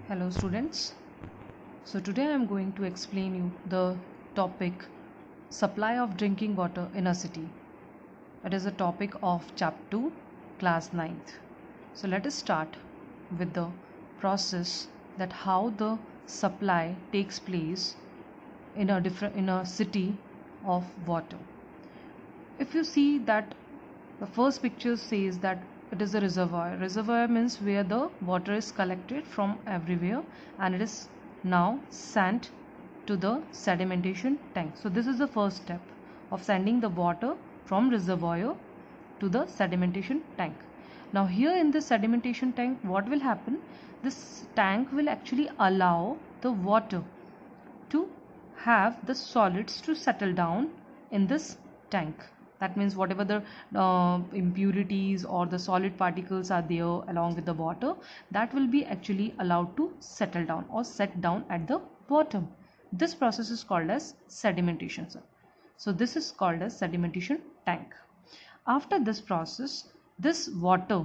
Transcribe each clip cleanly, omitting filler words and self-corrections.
Hello students. So today I am going to explain you the topic supply of drinking water in a city. It is a topic of chapter 2 class 9th. So let us start with the process that how the supply takes place in a city of water. If you see that the first picture says that it is a reservoir. Reservoir means where the water is collected from everywhere and it is now sent to the sedimentation tank. So this is the first step of sending the water from reservoir to the sedimentation tank. Now here in the sedimentation tank, what will happen? This tank will actually allow the water to have the solids to settle down in this tank. That means whatever the impurities or the solid particles are there along with the water, that will be actually allowed to settle down or set down at the bottom. This process is called as sedimentation, sir. So this is called as sedimentation tank. After this process, this water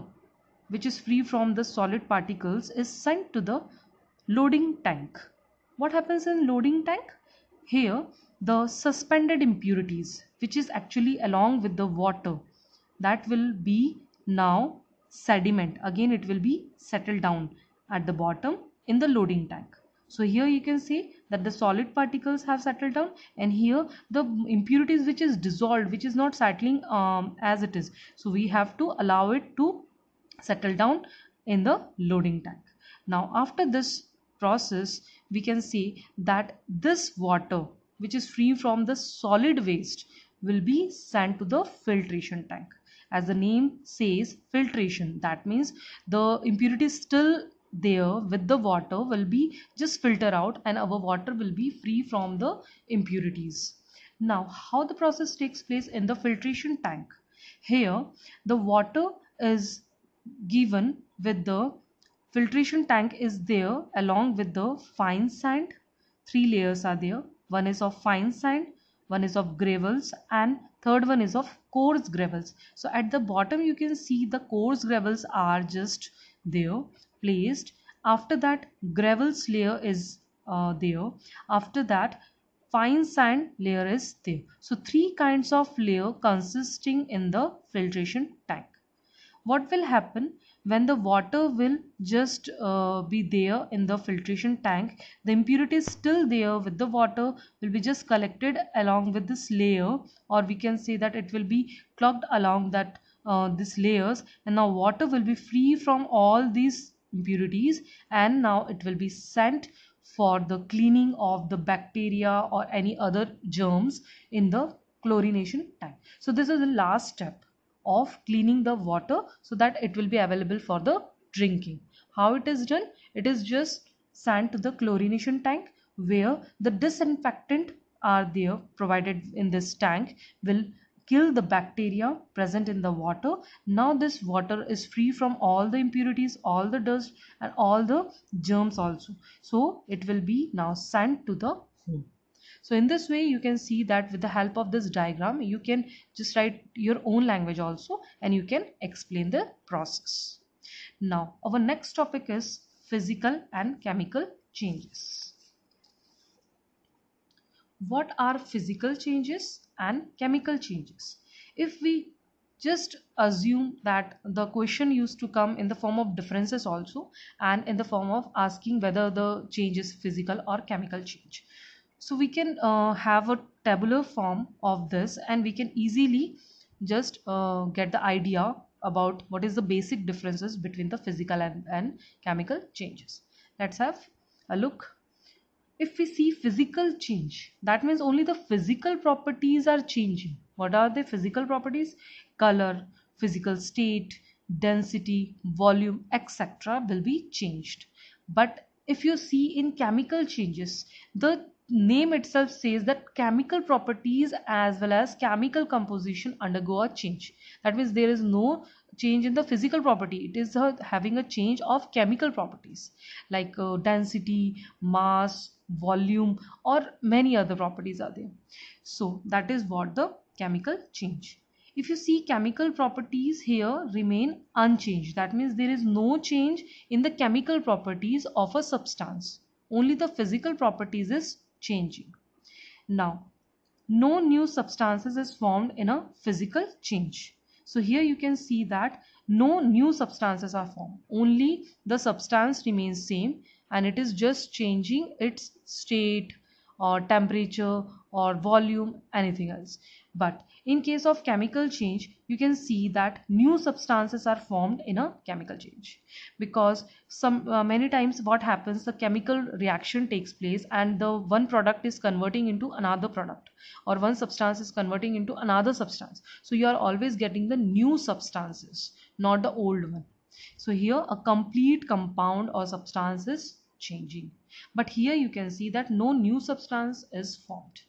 which is free from the solid particles is sent to the loading tank. What happens in loading tank? Here the suspended impurities which is actually along with the water, that will be now sediment. Again it will be settled down at the bottom in the loading tank. So here you can see that the solid particles have settled down, and here the impurities which is dissolved, which is not settling as it is. So we have to allow it to settle down in the loading tank. Now after this process, we can see that this water which is free from the solid waste will be sent to the filtration tank. As the name says, filtration, that means the impurities still there with the water will be just filter out and our water will be free from the impurities. Now how the process takes place in the filtration tank? Here the water is given with the filtration tank is there along with the fine sand. Three layers are there. One is of fine sand, one is of gravels, and third one is of coarse gravels. So at the bottom you can see the coarse gravels are just there placed. After that gravels layer is there. After that fine sand layer is there. So three kinds of layer consisting in the filtration tank. What will happen when the water will just be there in the filtration tank? The impurities still there with the water will be just collected along with this layer, or we can say that it will be clogged along that these layers, and now water will be free from all these impurities, and now it will be sent for the cleaning of the bacteria or any other germs in the chlorination tank. So this is the last step of cleaning the water so that it will be available for the drinking. How it is done? It is just sent to the chlorination tank where the disinfectant are there provided in this tank will kill the bacteria present in the water. Now this water is free from all the impurities, all the dust and all the germs also. So it will be now sent to the home. So in this way you can see that with the help of this diagram you can just write your own language also and you can explain the process. Now our next topic is physical and chemical changes. What are physical changes and chemical changes? If we just assume that the question used to come in the form of differences also and in the form of asking whether the change is physical or chemical change. So we can have a tabular form of this and we can easily just get the idea about what is the basic differences between the physical and chemical changes. Let's have a look. If we see physical change, that means only the physical properties are changing. What are the physical properties? Color, physical state, density, volume, etc. will be changed. But if you see in chemical changes, the name itself says that chemical properties as well as chemical composition undergo a change. That means there is no change in the physical property. It is having a change of chemical properties like density, mass, volume, or many other properties are there. So that is what the chemical change. If you see, chemical properties here remain unchanged. That means there is no change in the chemical properties of a substance. Only the physical properties is changing. Now, no new substances is formed in a physical change. So here you can see that no new substances are formed. Only the substance remains same, and it is just changing its state or temperature or volume, anything else. But in case of chemical change, you can see that new substances are formed in a chemical change, because some many times what happens, the chemical reaction takes place and the one product is converting into another product, or one substance is converting into another substance. So you are always getting the new substances, not the old one. So here a complete compound or substance is changing, but here you can see that no new substance is formed.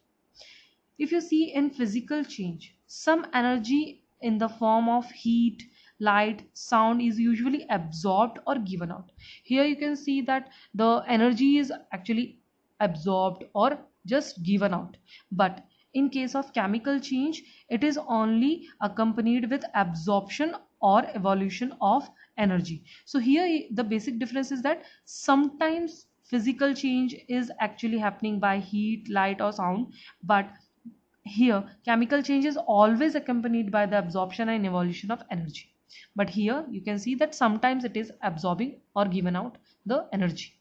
If you see, in physical change, some energy in the form of heat, light, sound is usually absorbed or given out. Here you can see that the energy is actually absorbed or just given out. But in case of chemical change, it is only accompanied with absorption or evolution of energy. So here the basic difference is that sometimes physical change is actually happening by heat, light or sound, but here, chemical change is always accompanied by the absorption and evolution of energy. But here, you can see that sometimes it is absorbing or given out the energy.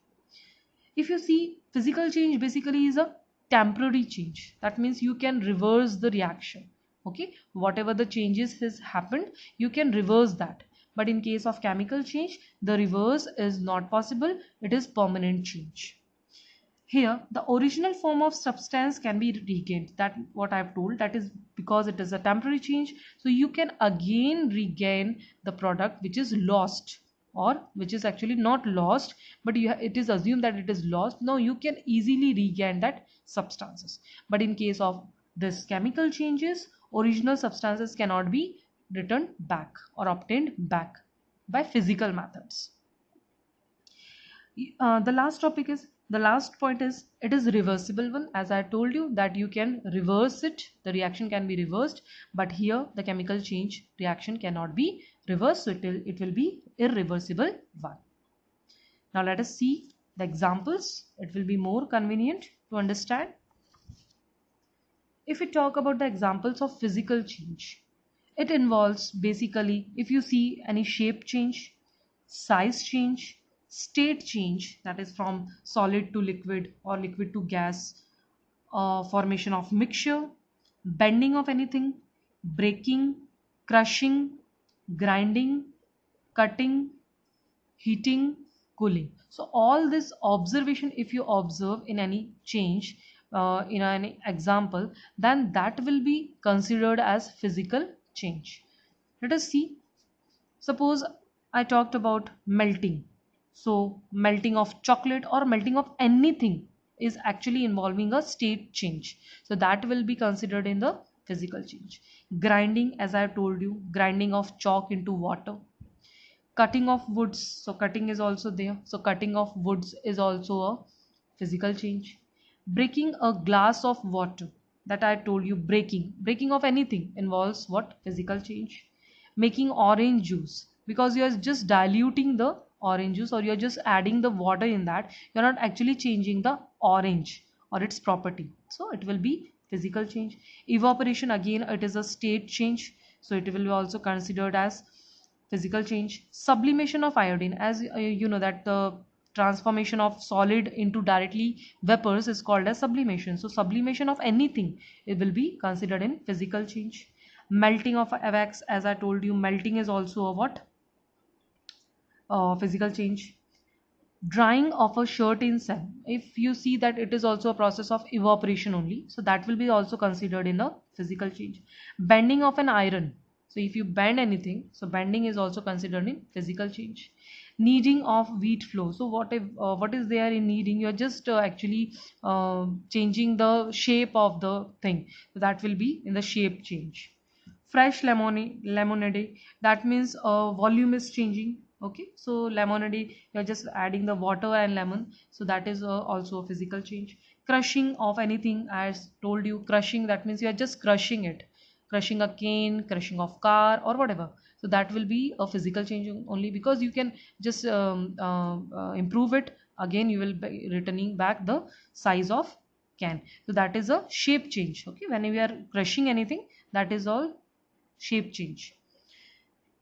If you see, physical change basically is a temporary change. That means you can reverse the reaction. Okay, whatever the changes has happened, you can reverse that. But in case of chemical change, the reverse is not possible. It is permanent change. Here the original form of substance can be regained. That what I've told, that is because it is a temporary change, so you can again regain the product which is lost, or which is actually not lost, but it is assumed that it is lost. Now you can easily regain that substances. But in case of this chemical changes, original substances cannot be returned back or obtained back by physical methods. The last point is, it is reversible one. As I told you that you can reverse it, the reaction can be reversed, but here the chemical change reaction cannot be reversed, so it will be irreversible one. Now let us see the examples. It will be more convenient to understand. If we talk about the examples of physical change, it involves basically, if you see any shape change, size change, state change, that is from solid to liquid or liquid to gas, formation of mixture, bending of anything, breaking, crushing, grinding, cutting, heating, cooling. So all this observation, if you observe in any change, in any example, then that will be considered as physical change. Let us see. Suppose I talked about melting. So melting of chocolate or melting of anything is actually involving a state change. So that will be considered in the physical change. Grinding, as I told you, grinding of chalk into water. Cutting of woods, so cutting is also there, so cutting of woods is also a physical change. Breaking a glass of water, that I told you, breaking of anything involves what? Physical change. Making orange juice, because you are just diluting the orange juice, or you're just adding the water in that, you're not actually changing the orange or its property, so it will be physical change. Evaporation, again it is a state change, so it will be also considered as physical change. Sublimation of iodine, as you know that the transformation of solid into directly vapors is called as sublimation. So sublimation of anything, it will be considered in physical change. Melting of wax, as I told you, melting is also a what? Physical change. Drying of a shirt in sun, if you see that it is also a process of evaporation only, so that will be also considered in the physical change. Bending of an iron, so if you bend anything, so bending is also considered in physical change. Kneading of wheat flour, so what is there in kneading? You are just actually changing the shape of the thing, so that will be in the shape change. Fresh lemonade, that means volume is changing. Okay, so lemonade, you're just adding the water and lemon, so that is also a physical change. Crushing of anything, as told you, crushing, that means you are just crushing it. crushing a cane, crushing of car or whatever. So that will be a physical change only, because you can just improve it. Again you will be returning back the size of can. So that is a shape change. Okay, when we are crushing anything, that is all shape change.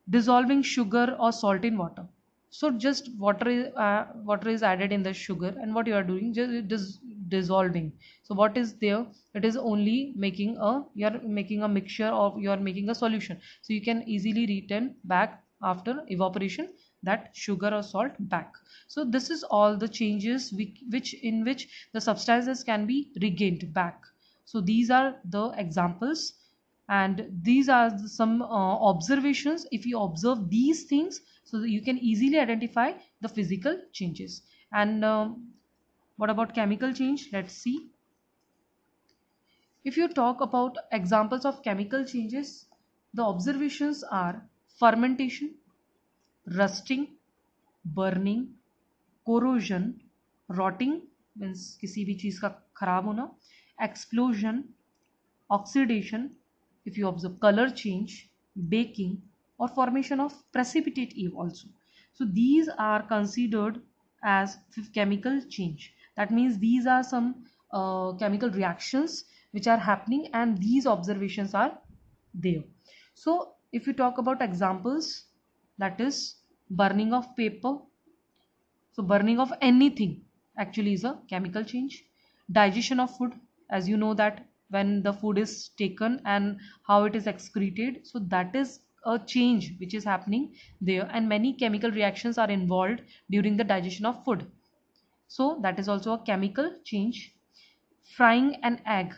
Dissolving sugar or salt in water. So just water is added in the sugar, and what you are doing, just it is dissolving. So what is there? It is only making a, you are making a mixture, or you are making a solution. So you can easily return back after evaporation that sugar or salt back. So this is all the changes which the substances can be regained back. So these are the examples, and these are some observations. If you observe these things, so that you can easily identify the physical changes. And what about chemical change? Let's see. If you talk about examples of chemical changes, the observations are fermentation, rusting, burning, corrosion, rotting means किसी भी चीज का खराब होना, explosion, oxidation, if you observe color change, baking, or formation of precipitate eve also. So these are considered as chemical change. That means these are some chemical reactions which are happening, and these observations are there. So if you talk about examples, that is burning of paper. So burning of anything actually is a chemical change. Digestion of food, as you know that when the food is taken and how it is excreted, so that is a change which is happening there, and many chemical reactions are involved during the digestion of food. So that is also a chemical change. Frying an egg.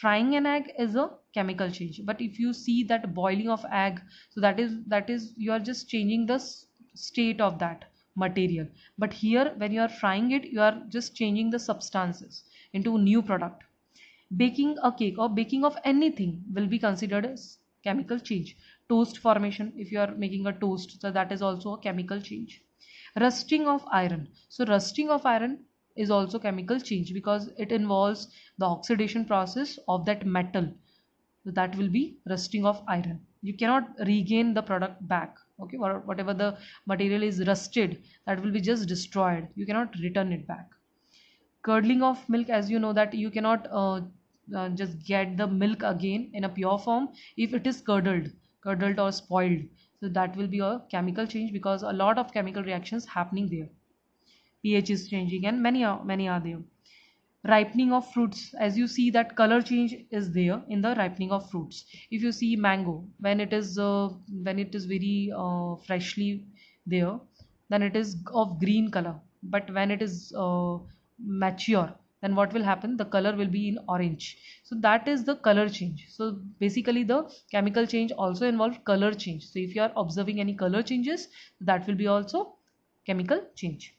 Frying an egg is a chemical change, but if you see that boiling of egg, so that is you are just changing the state of that material. But here when you are frying it, you are just changing the substances into a new product. Baking a cake or baking of anything will be considered as chemical change. Toast formation, if you are making a toast, so that is also a chemical change. Rusting of iron. So rusting of iron is also chemical change, because it involves the oxidation process of that metal. So that will be rusting of iron. You cannot regain the product back. Okay, whatever the material is rusted, that will be just destroyed. You cannot return it back. Curdling of milk, as you know that you cannot just get the milk again in a pure form if it is curdled or spoiled. So that will be a chemical change, because a lot of chemical reactions happening there. pH is changing, and many are there. Ripening of fruits, as you see that color change is there in the ripening of fruits. If you see mango, when it is very freshly there, then it is of green color. But when it is mature, then what will happen, the color will be in orange. So that is the color change. So basically the chemical change also involves color change. So if you are observing any color changes, that will be also chemical change.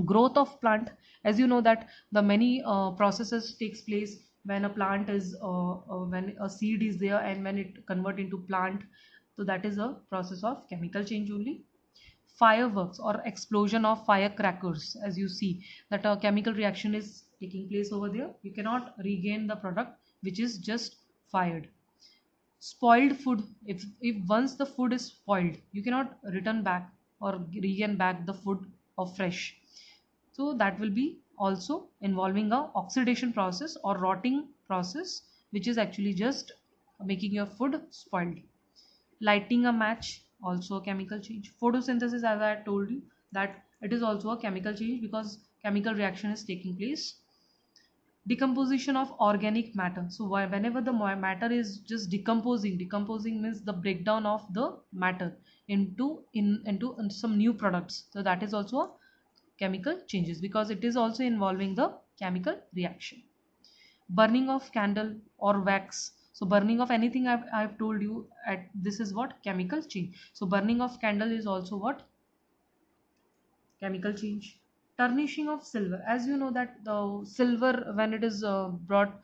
Growth of plant, as you know that the many processes takes place when a plant is when a seed is there and when it convert into plant. So that is a process of chemical change only. Fireworks or explosion of firecrackers, as you see that a chemical reaction is taking place over there, you cannot regain the product which is just fired. Spoiled food, if once the food is spoiled, you cannot return back or regain back the food of fresh. So that will be also involving a oxidation process or rotting process, which is actually just making your food spoiled. Lighting a match, also a chemical change. Photosynthesis, as I told you, that it is also a chemical change, because chemical reaction is taking place. Decomposition of organic matter. So whenever the matter is just decomposing means the breakdown of the matter into some new products. So that is also a chemical changes, because it is also involving the chemical reaction. Burning of candle or wax. So burning of anything, I've told you at this is what chemical change. So burning of candle is also what chemical change. Tarnishing of silver, as you know that the silver when it is brought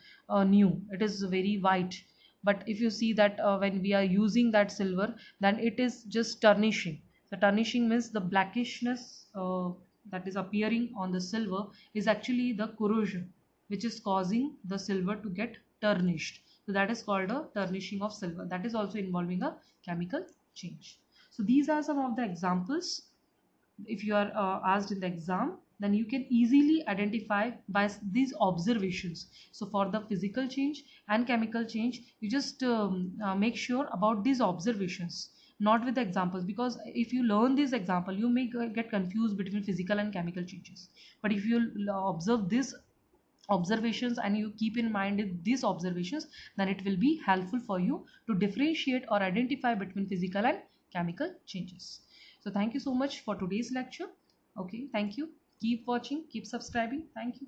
new, it is very white. But if you see that when we are using that silver, then it is just tarnishing. The tarnishing means the blackishness that is appearing on the silver is actually the corrosion which is causing the silver to get tarnished. So that is called a tarnishing of silver. That is also involving a chemical change. So these are some of the examples. If you are asked in the exam, then you can easily identify by these observations. So for the physical change and chemical change, you just make sure about these observations, not with the examples, because if you learn this example, you may get confused between physical and chemical changes. But if you observe this observations and you keep in mind these observations, then it will be helpful for you to differentiate or identify between physical and chemical changes. So thank you so much for today's lecture. Okay, thank you. Keep watching, keep subscribing. Thank you.